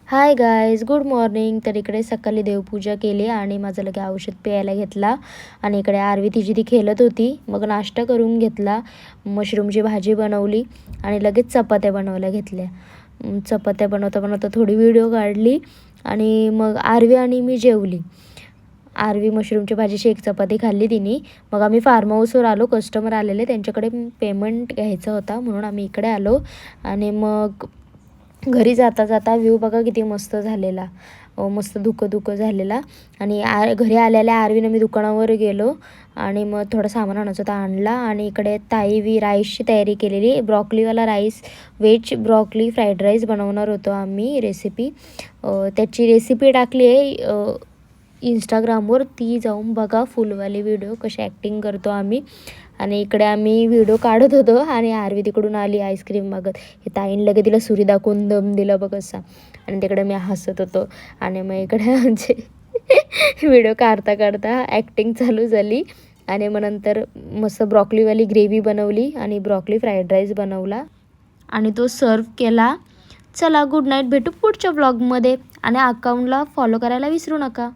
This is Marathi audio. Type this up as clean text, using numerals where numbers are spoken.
Hi guys, good morning. तर इकडे सकाळी देवपूजा केली आणि माझं लगे औषध प्यायला घेतला. आणि इकडे आरवी तिची ती खेळत होती. मग नाश्ता करून घेतला, मशरूमची भाजी बनवली आणि लगेच चपात्या बनवायला घेतल्या. चपात्या बनवता बनवता थोडी व्हिडिओ काढली आणि मग आरवी आणि मी जेवली. आरवी मशरूमची भाजीची एक चपाती खाल्ली तिने. मग आम्ही फार्म हाऊसवर आलो. कस्टमर आलेले, त्यांच्याकडे पेमेंट घ्यायचा होता म्हणून आम्ही इकडे आलो. आणि मग घरी जाता जाता व्ह्यू बघा किती मस्त झालेला, मस्त धुकं झालेला. आणि घरी आलेल्या आरवीनं मी दुकानावर गेलो आणि मग थोडं सामान आणायचं होतं, आणला. आणि इकडे राईसची तयारी केलेली, ब्रॉकलीवाला rice, veg broccoli fried rice बनवणार होतो आम्ही. त्याची रेसिपी टाकली आहे इंस्टाग्रामवर, ती जाऊन बघा. फुलवाली व्हिडिओ कशी ॲक्टिंग करतो आम्ही. आणि इकडे आम्ही व्हिडिओ काढत होतो आणि आरवी तिकडून आली आईस्क्रीम मागत. हे ताईन लगे तिला सुरी दाखवून दम दिला बघ असा. आणि तिकडे मी हसत होतो. आणि मग इकडे आमचे व्हिडिओ काढता काढता ॲक्टिंग चालू झाली. आणि मग नंतर मस्त ब्रॉकलीवाली ग्रेव्ही बनवली आणि ब्रॉकली फ्राईड राईस बनवला आणि तो सर्व केला. चला, गुड नाईट. भेटू पुढच्या व्लॉगमध्ये आणि अकाउंटला फॉलो करायला विसरू नका.